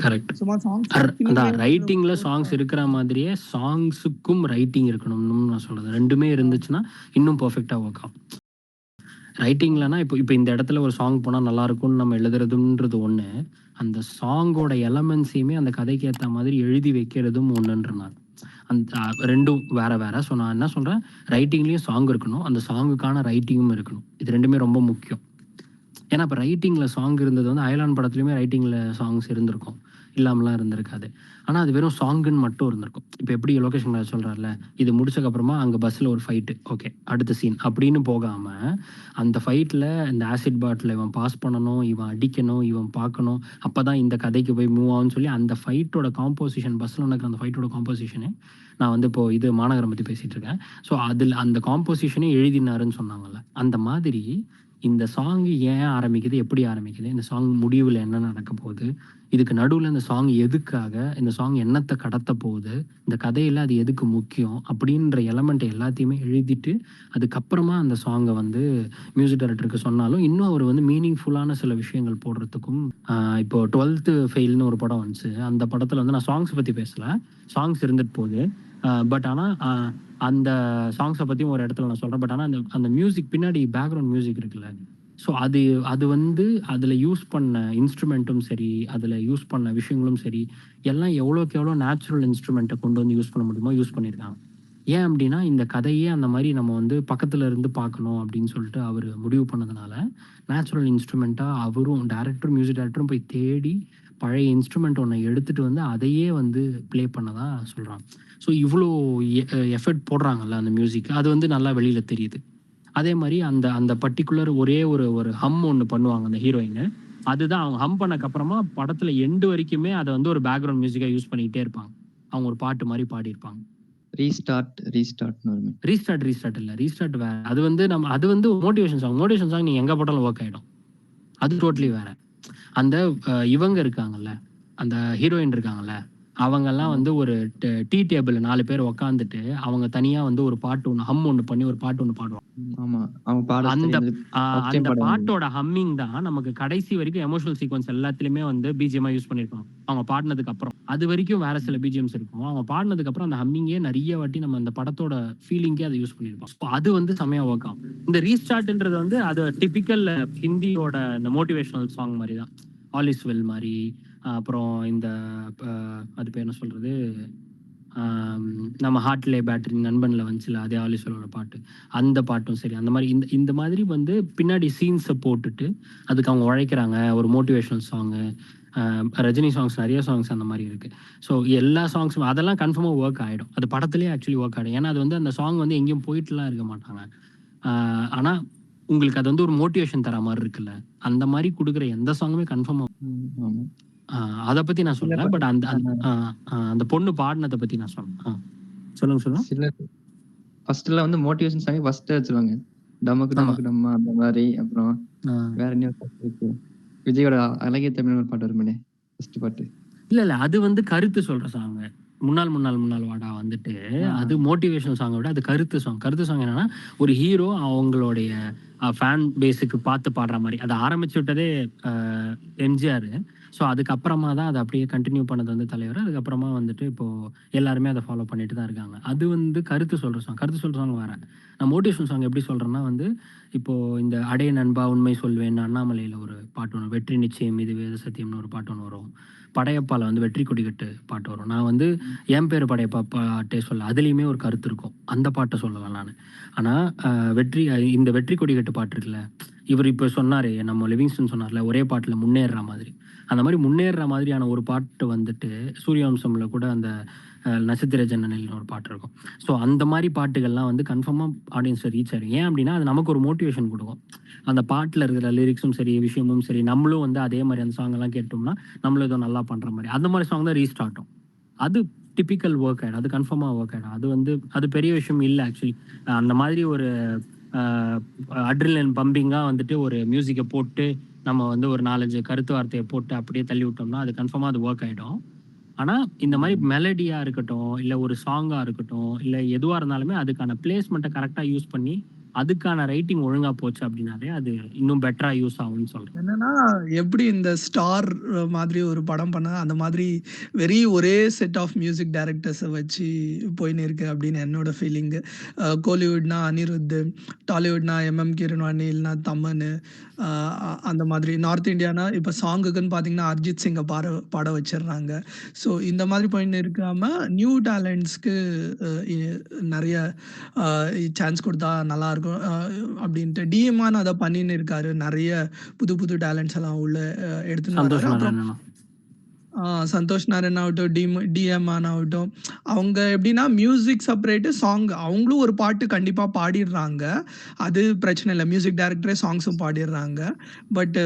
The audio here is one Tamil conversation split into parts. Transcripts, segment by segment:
கரெக்ட். சும்மா சாங்ஸ் அதான் ரைட்டிங்ல சாங்ஸ் இருக்கிற மாதிரியே சாங்ஸுக்கும் ரைட்டிங் இருக்கணும்னு நான் சொல்றது. ரெண்டுமே இருந்துச்சுன்னா இன்னும் பெர்ஃபெக்டா ஒர்க் ஆகும். ரைட்டிங்லனா இப்போ இந்த இடத்துல ஒரு சாங் போனா நல்லா இருக்கும்னு நம்ம எழுதுறதுன்றது ஒண்ணு. அந்த சாங்கோட எலமெண்ட்ஸையுமே அந்த கதைக்கு ஏத்த மாதிரி எழுதி வைக்கிறதும் ஒண்ணுன்றனால அந்த ரெண்டும் வேற வேற. ஸோ நான் என்ன சொல்றேன், ரைட்டிங்லயும் சாங் இருக்கணும், அந்த சாங்குக்கான ரைட்டிங்கும் இருக்கணும். இது ரெண்டுமே ரொம்ப முக்கியம். ஏன்னா இப்போ ரைட்டிங்கில் சாங் இருந்தது வந்து அயலான் படத்துலையுமே ரைட்டிங்கில் சாங்ஸ் இருந்திருக்கும், இல்லாமலாம் இருந்திருக்காது. ஆனால் அது வெறும் சாங்குன்னு மட்டும் இருந்திருக்கும். இப்போ எப்படி லொகேஷன் சொல்கிறார்ல, இது முடிச்சக்கப்புறமா அங்கே பஸ்ஸில் ஒரு ஃபைட்டு, ஓகே அடுத்த சீன் அப்படின்னு போகாமல் அந்த ஃபைட்டில் இந்த ஆசிட் பாட்டில் இவன் பாஸ் பண்ணணும், இவன் அடிக்கணும், இவன் பார்க்கணும், அப்போ தான் இந்த கதைக்கு போய் மூவ் ஆகும்னு சொல்லி அந்த ஃபைட்டோட காம்போசிஷன், பஸ்ஸில் நடக்கிற அந்த ஃபைட்டோட காம்போசிஷனே நான் வந்து இப்போது இது மாநகரம் பற்றி பேசிகிட்டு இருக்கேன். ஸோ அதில் அந்த காம்போசிஷனே எழுதினாருன்னு சொன்னாங்கல்ல, அந்த மாதிரி இந்த சாங் ஏன் ஆரம்பிக்குது, எப்படி ஆரம்பிக்குது, இந்த சாங் முடிவில் என்ன நடக்க போகுது, இதுக்கு நடுவில் இந்த சாங் எதுக்காக, இந்த சாங் என்னத்தை கடத்த போகுது, இந்த கதையில் அது எதுக்கு முக்கியம் அப்படின்ற எலமெண்ட்டை எல்லாத்தையுமே எழுதிட்டு அதுக்கப்புறமா அந்த சாங்கை வந்து மியூசிக் டைரக்டருக்கு சொன்னாலும் இன்னும் அவர் வந்து மீனிங்ஃபுல்லான சில விஷயங்கள் போடுறதுக்கும். இப்போ 12th ஃபெயில்னு ஒரு படம் வந்துச்சு. அந்த படத்தில் வந்து நான் சாங்ஸ் பற்றி பேசலை, சாங்ஸ் இருந்துட்டு போகுது. பட் ஆனால் அந்த சாங்ஸை பற்றியும் ஒரு இடத்துல நான் சொல்கிறேன். பட் ஆனால் அந்த மியூசிக் பின்னாடி பேக்ரவுண்ட் மியூசிக் இருக்குல்ல, ஸோ அது வந்து அதில் யூஸ் பண்ண இன்ஸ்ட்ருமெண்ட்டும் சரி, அதில் யூஸ் பண்ண விஷயங்களும் சரி, எல்லாம் எவ்வளோக்கு எவ்வளோ நேச்சுரல் இன்ஸ்ட்ருமெண்ட்டை கொண்டு வந்து யூஸ் பண்ண முடியுமோ யூஸ் பண்ணியிருக்காங்க. ஏன் அப்படின்னா இந்த கதையே அந்த மாதிரி நம்ம வந்து பக்கத்தில் இருந்து பார்க்கணும் அப்படின்னு சொல்லிட்டு அவர் முடிவு பண்ணதுனால நேச்சுரல் இன்ஸ்ட்ருமெண்ட்டாக அவரும் டேரக்டரும் மியூசிக் டைரக்டரும் போய் தேடி பழைய இன்ஸ்ட்ருமெண்ட் ஒன்று எடுத்துகிட்டு வந்து அதையே வந்து ப்ளே பண்ணதான் சொல்கிறாங்க. ஸோ இவ்வளோ எஃபர்ட் போடுறாங்கல்ல அந்த மியூசிக், அது வந்து நல்லா வெளியில் தெரியுது. அதே மாதிரி அந்த அந்த பர்டிகுலர் ஒரே ஒரு ஹம் ஒன்று பண்ணுவாங்க அந்த ஹீரோயின், அதுதான் அவங்க ஹம் பண்ணக்கப்புறமா படத்தில் எண்டு வரைக்குமே அதை வந்து ஒரு பேக்ரவுண்ட் மியூசிக்காக யூஸ் பண்ணிக்கிட்டே இருப்பாங்க. அவங்க ஒரு பாட்டு மாதிரி பாடியிருப்பாங்க. ரீஸ்டார்ட் இல்லை, ரீஸ்டார்ட் வேற. அது வந்து அது வந்து மோட்டிவேஷன் சாங் நீங்க எங்க போட்டாலும் ஒர்க் ஆயிடும். அது டோட்டலி வேற. அந்த இவங்க இருக்காங்கல்ல, அந்த ஹீரோயின் இருக்காங்கல்ல, அவங்கெல்லாம் வந்து ஒரு டீ டேபிள் 4 பேர் உக்காந்துட்டு அவங்க தனியா வந்து ஒரு பாட்டு ஒன்று ஹம் ஒன்று பண்ணி ஒரு பாட்டு ஒன்று பாடுவாங்க. அந்த பாட்டோட ஹம்மிங் தான் நமக்கு கடைசி வரைக்கும் எமோஷனல் சீக்வன்ஸ் எல்லாத்துலயுமே வந்து பிஜிஎம்மா யூஸ் பண்ணிருப்பாங்க. அவங்க பாடினதுக்கு அப்புறம் அது வரைக்கும் வேற சில பிஜிஎம்ஸ் இருக்கும். அவங்க பாடினதுக்கு அப்புறம் அந்த ஹம்மிங்கே நிறைய வாட்டி நம்ம அந்த படத்தோட ஃபீலிங்கே அதை யூஸ் பண்ணிருப்போம். அது வந்து செமையா ஒர்க் ஆகும். இந்த ரீஸ்டார்ட்ன்றது வந்து அது டிபிக்கல் ஹிந்தியோட இந்த மோட்டிவேஷனல் சாங் மாதிரி தான், ஆல் இஸ் வெல் மாதிரி. அப்புறம் இந்த அது பேர் என்ன சொல்றது, நம்ம ஹார்ட்லே பேட்டரி நண்பன்ல வந்துச்சுல, அதே ஆலிஸ்வலோட பாட்டு, அந்த பாட்டும் சரி. அந்த மாதிரி இந்த மாதிரி வந்து பின்னாடி சீன்ஸை போட்டுட்டு அதுக்கு அவங்க உழைக்கிறாங்க. ஒரு மோட்டிவேஷனல் சாங்கு, ரஜினி சாங்ஸ், நிறைய சாங்ஸ் அந்த மாதிரி இருக்கு. ஸோ எல்லா சாங்ஸும் அதெல்லாம் கன்ஃபார்மாக ஒர்க் ஆகிடும். அது படத்துலேயே ஆக்சுவலி ஒர்க் ஆகிடும். ஏன்னா அது வந்து அந்த சாங் வந்து எங்கேயும் போயிட்டுலாம் இருக்க மாட்டாங்க. ஆனால் உங்களுக்கு அது வந்து ஒரு மோட்டிவேஷன் தர மாதிரி இருக்குல்ல, அந்த மாதிரி கொடுக்குற எந்த சாங்குமே கன்ஃபார்மாக. அத பத்தி நான் சொல்லல. பட் அந்த பொண்ணு பாடினதை பத்தி நான் சொன்னேன். சொல்லுங்க. ஃபர்ஸ்ட்ல வந்து மோட்டிவேஷன் சாங் ஃபர்ஸ்ட் வச்சிருவாங்க, டமக்கு டமக்கு டம்மா அந்த மாதிரி. அப்புறம் வேற என்ன இருக்கு, விஜயோட அழகிய தமிழ் ஒரு பாட்டு வருமே ஃபர்ஸ்ட் பாட்டு. இல்ல அது வந்து கருத்து சொல்ற சாங். முன்னாள் வாடா வந்துட்டு அது மோட்டிவேஷனல் சாங்கை விட அது கருத்து சாங். என்னன்னா ஒரு ஹீரோ அவங்களுடைய ஃபேன் பேஸுக்கு பார்த்து பாடுற மாதிரி. அதை ஆரம்பிச்சு விட்டதே எம்ஜிஆர். ஸோ அதுக்கப்புறமா தான் அதை அப்படியே கண்டினியூ பண்ணது வந்து தலைவர். அதுக்கப்புறமா வந்துட்டு இப்போது எல்லாருமே அதை ஃபாலோ பண்ணிட்டு தான் இருக்காங்க. அது வந்து கருத்து சொல்கிற சாங் வேறு. நான் மோட்டிவேஷன் சாங் எப்படி சொல்கிறேன்னா வந்து, இப்போது இந்த அடைய நண்பா உண்மை சொல்வேன் அண்ணாமலையில் ஒரு பாட்டு ஒன்று, வெற்றி நிச்சயம் இது வேத சத்தியம்னு ஒரு பாட்டு ஒன்று வரும். படையப்பாவில் வந்து வெற்றி கொடிக்கட்டு பாட்டு வரும். நான் வந்து என் பேர் படையப்பா பாட்டே சொல்ல, அதுலேயுமே ஒரு கருத்து இருக்கும். அந்த பாட்டை சொல்லலாம் நான். ஆனால் இந்த வெற்றி கொடிக்கட்டு பாட்டு இருக்குல்ல, இவர் இப்போ சொன்னார், நம்ம லிவிங்ஸ்டன் சொன்னார்ல, ஒரே பாட்டில் முன்னேறுற மாதிரி. அந்த மாதிரி முன்னேறுற மாதிரியான ஒரு பாட்டு வந்துட்டு சூரியவம்சமில் கூட அந்த நட்சத்திர ஜன்னலில் ஒரு பாட்டு இருக்கும். ஸோ அந்த மாதிரி பாட்டுகள்லாம் வந்து கன்ஃபார்மாக ஆடியன்ஸை ரீச் ஆகும். ஏன் அப்படின்னா அது நமக்கு ஒரு மோட்டிவேஷன் கொடுக்கும். அந்த பாட்டில் இருக்கிற லிரிக்ஸும் சரி, விஷயமும் சரி, நம்மளும் வந்து அதே மாதிரி அந்த சாங்கெல்லாம் கேட்டோம்னா நம்மளும் ஏதோ நல்லா பண்ணுற மாதிரி அந்த மாதிரி சாங் தான் ரீஸ்டார்ட்டும். அது டிப்பிக்கல் ஒர்க் ஆகிடும், அது கன்ஃபார்மாக ஒர்க் ஆகிடும். அது வந்து அது பெரிய விஷயம் இல்லை ஆக்சுவலி. அந்த மாதிரி ஒரு அட்ரினலின் பம்பிங்காக வந்துட்டு ஒரு மியூசிக்கை போட்டு நம்ம வந்து ஒரு 4-5 கருத்து வார்த்தையை போட்டு அப்படியே தள்ளி விட்டோம்னா அது கன்ஃபார்மாக அது ஒர்க் ஆகிடும். ஆனால் இந்த மாதிரி மெலடியாக இருக்கட்டும், இல்லை ஒரு சாங்காக இருக்கட்டும், இல்லை எதுவாக இருந்தாலுமே அதுக்கான பிளேஸ்மெண்ட்டை கரெக்டாக யூஸ் பண்ணி அதுக்கான ரைட்டிங் ஒழுங்கா போச்சு அப்படின்னாலே அது இன்னும் பெட்டரா யூஸ் ஆகும்னு சொல்றேன். என்னன்னா, எப்படி இந்த ஸ்டார் மாதிரி ஒரு படம் பண்ணா, அந்த மாதிரி ஒரே செட் ஆஃப் மியூசிக் டைரக்டர்ஸ வச்சு போயின்னு இருக்கு அப்படின்னு என்னோட ஃபீலிங்கு. கோலிவுட்னா அனிருத், டாலிவுட்னா எம்.எம். கீரவாணி இல்லனா தமன், அ அந்த மாதிரி. நார்த் இந்தியானா இப்ப சாங்குக்குன்னு பார்த்தீங்கன்னா, அரிஜித் சிங்க பாட வச்சுடுறாங்க. ஸோ இந்த மாதிரி போயின்னு இருக்காம, நியூ டேலண்ட்ஸ்க்கு அ எ நெறைய அ சான்ஸ் குடுத்தா நல்லாயிருக்கும். அப்படின்ட்டு டிஎம்ஆன் அத பண்ணின்னு இருக்காரு. நெறைய புது புது டேலண்ட்ஸ் எல்லாம் உள்ள எடுத்துன்னு வராரு. சந்தோஷ் அப்புறம் நாராயணனா. சந்தோஷ் நாராயண் ஆகட்டும், டிஎம்ஆன் ஆகட்டும், அவங்க எப்படின்னா மியூசிக் செப்பரேட்டு, சாங் அவங்களும் ஒரு பாட்டு கண்டிப்பா பாடிடுறாங்க. அது பிரச்சனை இல்ல. மியூசிக் டைரக்டரே சாங்ஸும் பாடிடுறாங்க. பட்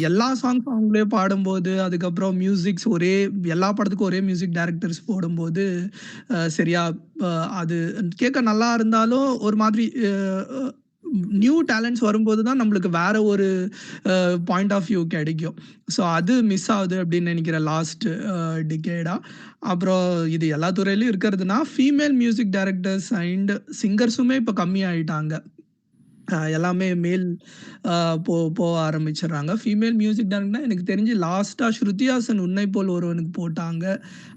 எல்லா சாங்ஸும் அவங்களே பாடும்போது, அதுக்கப்புறம் மியூசிக்ஸ் எல்லா படத்துக்கும் ஒரே மியூசிக் டைரக்டர்ஸ் போடும்போது, சரியா அ அது கேட்க நல்லா இருந்தாலும், ஒரு மாதிரி நியூ டேலண்ட்ஸ் வரும்போது தான் நம்மளுக்கு வேற ஒரு பாயிண்ட் ஆஃப் வியூ கிடைக்கும். ஸோ அது மிஸ் ஆகுது அப்படின்னு நினைக்கிறேன் லாஸ்ட் டிகேடா. அப்புறம் இது எல்லா துறையிலயும் இருக்கிறதுனா, ஃபீமேல் மியூசிக் டைரக்டர்ஸ் அண்ட் சிங்கர்ஸுமே இப்ப கம்மியாயிட்டாங்க. எல்லாமே மேல் அ போக ஆரம்பிச்சுடுறாங்க. ஃபீமேல் மியூசிக் டைரக்டர்னா எனக்கு தெரிஞ்சு லாஸ்ட்டா ஸ்ருதி ஹாசன் "உன்னை போல் ஒருவனுக்கு" போட்டாங்க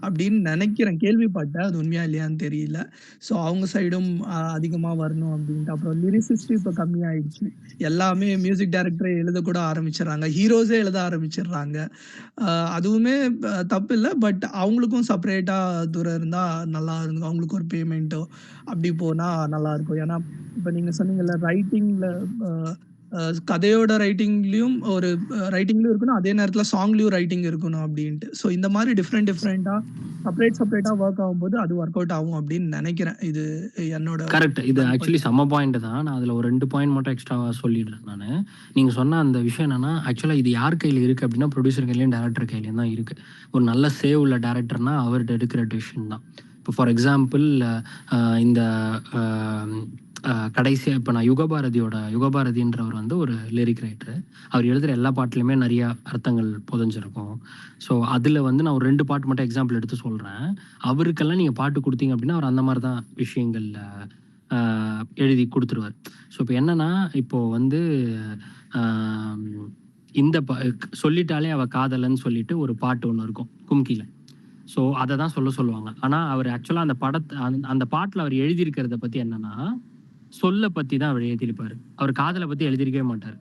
அப்படின்னு நினைக்கிறேன். கேள்விப்பட்டேன். அது உண்மையா இல்லையான்னு தெரியல. ஸோ அவங்க சைடும் அதிகமா வரணும் அப்படின்ட்டு. அப்புறம் லிரிசிஸ்ட் இப்ப கம்மியாயிடுச்சு. எல்லாமே மியூசிக் டைரக்டரே எழுதக்கூட ஆரம்பிச்சுடுறாங்க. ஹீரோஸே எழுத ஆரம்பிச்சுடுறாங்க. அ அதுவுமே தப்பில்ல. பட் அவங்களுக்கும் செப்பரேட்டா துறை இருந்தா நல்லா இருக்கும். அவங்களுக்கு ஒரு பேமெண்ட்டோ அப்படி போனா நல்லாயிருக்கும். ஏன்னா இப்ப நீங்க சொன்னீங்கல்ல ரைட்டிங்ல அ அ கதையோட ரைட்டிங்லயும் ரைட்டிங்லயும் இருக்கணும். அதே நேரத்தில சாங்லயும் ரைட்டிங் இருக்கணும் அப்டின்ட்டு. ஸோ இந்த மாரி டிஃபரெண்ட்டா செப்பரேட்டா வொர்க் ஆகும்போது அது வொர்க் அவுட் ஆகும் அப்டின்னு நெனைக்கிறேன். இது என்னோட கரெக்ட். இது ஆக்சுவலி தனிப்பட்ட செம்ம பாயிண்ட் தான். நான் அதில ஒரு 2 பாயிண்ட் மட்டும் எக்ஸ்ட்ராவா சொல்லிடுறேன் நானு. நீங்க சொன்ன அந்த விஷயம் என்னன்னா, ஆக்சுவலா இது யார் கையில இருக்கு அப்டின்னா, ப்ரொடியூசர் கையிலயும், டைரக்டர் கையிலயும் தான் இருக்கு. ஒரு நல்ல சேவ் உள்ள டைரக்டர்னா அவர்ட்ட எடுக்கிற டிசிஷன் தான். இப்போ ஃபார் எக்ஸாம்பிள் இந்த அ கடைசியா இப்ப நான் யுகபாரதின்றவர் வந்து ஒரு லிரிக் ரைட்டரு. அவர் எழுதுற எல்லா பாட்டுலயுமே நெறைய அர்த்தங்கள் புதைஞ்சிருக்கும். ஸோ அதில வந்து நான் ஒரு 2 பாட்டு மட்டும் எக்ஸாம்பிள் எடுத்து சொல்றேன். அவருக்கெல்லாம் நீங்க பாட்டு குடுத்தீங்க அப்டின்னா, அவர் அந்த மாரி தான் விஷயங்கள்ல அ எழுதி குடுத்துருவாரு. ஸோ இப்ப என்னன்னா, இப்போ வந்து அம் இந்த "சொல்லிட்டாலே அவ காதலன்னு" சொல்லிட்டு ஒரு பாட்டு ஒண்ணு இருக்கும், கும்கில. ஸோ அத தான் சொல்லுவாங்க. ஆனா அவர் ஆக்சுவலா அந்த அந்த பாட்டுல அவர் எழுதியிருக்கிறத பத்தி என்னன்னா, சொல்ல பத்தி தான் அவர் எழுதியிருப்பாரு. அவர் காதல பத்தி எழுதியிருக்கவே மாட்டாரு.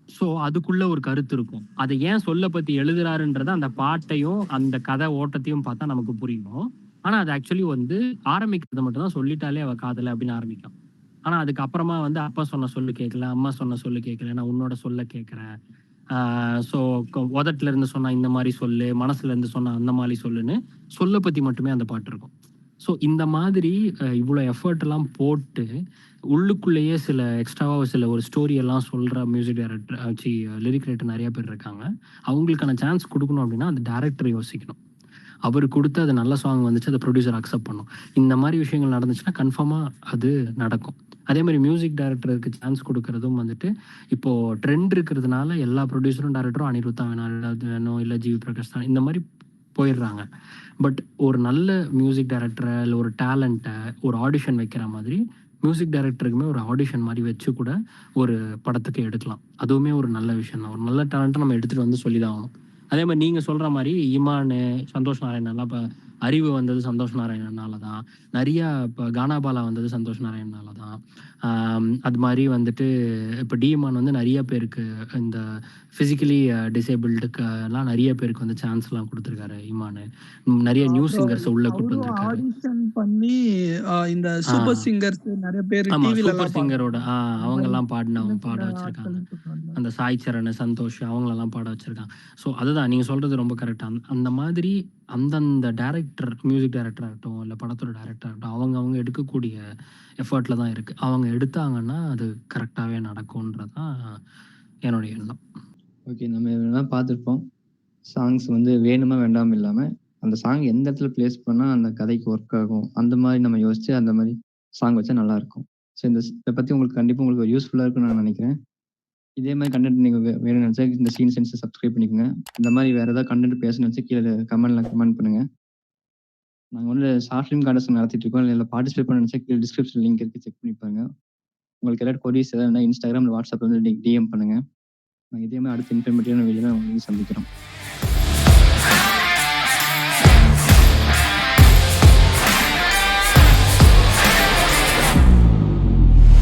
ஸோ அதுக்குள்ள ஒரு கருத்து இருக்கும். அத ஏன் சொல்ல பத்தி எழுதுறாருன்றத அந்த பாட்டையும், அந்த கதை ஓட்டத்தையும் பார்த்தா நமக்கு புரியும். ஆனா அது ஆக்சுவலி வந்து ஆரம்பிக்கிறது மட்டும் தான் "சொல்லிட்டாலே அவ காதல" அப்படின்னு ஆரம்பிக்கும். ஆனா அதுக்கப்புறமா வந்து "அப்பா சொன்ன சொல்லு கேட்கல, அம்மா சொன்ன சொல்லு கேட்கல, நான் உன்னோட சொல்ல கேட்கிறேன்." ஆ ஸோ உதட்டுல இருந்து சொன்னா இந்த மாரி சொல்லு, மனசுல இருந்து சொன்னா அந்த மாரி சொல்லுன்னு, சொல்ல பத்தி மட்டுமே அந்த பாட்டு இருக்கும். ஸோ இந்த மாதிரி இவ்ளோ எஃபோர்ட் எல்லாம் போட்டு, உள்ளுக்குள்ளேயே சில எக்ஸ்ட்ராவா ஒரு ஸ்டோரி எல்லாம் சொல்ற மியூசிக் டைரக்டர் லிரிக் ரைட்டர் நெறைய பேர் இருக்காங்க. அவங்களுக்கான சான்ஸ் குடுக்கணும் அப்டின்னா, அந்த டைரக்டர் யோசிக்கணும். அவரு குடுத்து அது நல்ல சாங் வந்துச்சு, அத ப்ரொடியூசர் அக்செப்ட் பண்ணணும். இந்த மாரி விஷயங்கள் நடந்துச்சுன்னா, கன்ஃபார்மா அது நடக்கும். அதே மாரி மியூசிக் டைரக்டருக்கு சான்ஸ் குடுக்குறதும் வந்துட்டு, இப்போ ட்ரெண்ட் இருக்கிறதுனால எல்லா ப்ரொடியூசரும், டைரக்டரும் அனிருத் தான் வேணும், இல்ல ஜிவி பிரகாஷ் தான் இந்த மாரி போயிடுறாங்க. பட் ஒரு நல்ல மியூசிக் டைரக்டர, இல்ல ஒரு டேலண்ட்ட ஒரு ஆடிஷன் வைக்கிற மாதிரி, மியூசிக் டைரக்டருக்குமே ஒரு ஆடிஷன் மாரி வச்சு கூட ஒரு படத்துக்கு எடுக்கலாம். அதுவுமே ஒரு நல்ல விஷயம் தான். ஒரு நல்ல டேலண்ட்ட நம்ம எடுத்துட்டு வந்து சொல்லி தான் ஆகணும். அதே மாரி நீங்க சொல்ற மாரி இமானு, சந்தோஷ் நாராயணன்லாம் இப்ப அறிவு வந்தது சந்தோஷ் நாராயணனால தான். நெறையா இப்ப கானாபாலா வந்தது சந்தோஷ் நாராயணனால தான். அது மாரி வந்துட்டு இப்ப டி.இமான் வந்து நெறைய பேருக்கு இந்த பிசிக்கலி டிசேபிள்டுக்குலாம் நெறைய பேருக்கு வந்து சான்ஸ்லாம் குடுத்துருக்காரு இமானு. நெறைய நியூ அப்புறம் சிங்கர்ஸ உள்ள கூட்டு அவரும் வந்திருக்காரு. ஆடிஷன் பண்ணி இந்த ஆ. சூப்பர் சிங்கர்ஸ் நெறைய பேரு ஆமா. சூப்பர் டிவிலலாம் சிங்கரோட பாடுவாங்கல்ல. அந்த மாரி அவங்கலாம் சின்ன பாட சின்ன வச்சிருக்காங்க. ஆட்கள் கூட்டு வந்தாங்க. அந்த சாய் சரண், சந்தோஷ் அவங்களலாம் பாட வச்சிருக்காங்க. ஸோ அதுதான் நீங்க சொல்றது ரொம்ப கரெக்ட். அந்த மாதிரி அந்தந்த டைரக்டர், மியூசிக் டைரக்டரா இருக்கட்டும், இல்ல படத்தோட டைரக்டரா இருக்கட்டும், அவங்க எடுக்கக்கூடிய எஃபோர்ட்ல தான் இருக்கு. அவங்க எடுத்தாங்கன்னா, அது கரெக்ட்டாவே நடக்கும்ன்றது தான் என்னுடைய எண்ணம். ஓகே. நம்ம இதெல்லாம் பார்த்துருப்போம். சாங்ஸ் வந்து வேணுமா வேண்டாமா இல்லாம, அந்த சாங் எந்த இடத்துல பிளேஸ் பண்ணா அந்த கதைக்கு ஒர்க் ஆகும். அந்த மாரி நம்ம யோசிச்சு அந்த மாரி சாங் வச்சா நல்லாருக்கும். ஸோ இத பத்தி உங்களுக்கு கண்டிப்பா உங்களுக்கு யூஸ்ஃபுல்லா இருக்கும்னு நான் நெனைக்கிறேன். இதே மாரி கன்டென்ட் நீங்க வேணும்னு நெனச்சா இந்த சீன் சென்ஸ சப்ஸ்கிரைப் பண்ணிக்கோங்க. இந்த மாரி வேற ஏதாவது கன்டென்ட் பேசணும்னு நெனச்சா கீழ கமெண்ட்ல கமெண்ட் பண்ணுங்க. நாங்க வந்து ஷார்ட் ஃபிலிம் கான்டெஸ்ட் நடத்திட்டு இருக்கோம். இதுல பார்ட்டிசிபேட் பண்ண நெனச்சா கீழ டிஸ்கிரிப்ஷன் லிங்க் இருக்கு. செக் பண்ணி பாருங்க. உங்களுக்கு ஏதாவது கொரீஸ் ஏதாவது Instagram, WhatsApp வந்து டிஎம் பண்ணுங்க. இதே மாதிரி அடுத்த இன்ஃபர்மேட்டிவான வீடியோல உங்களை சந்திக்கிறோம்.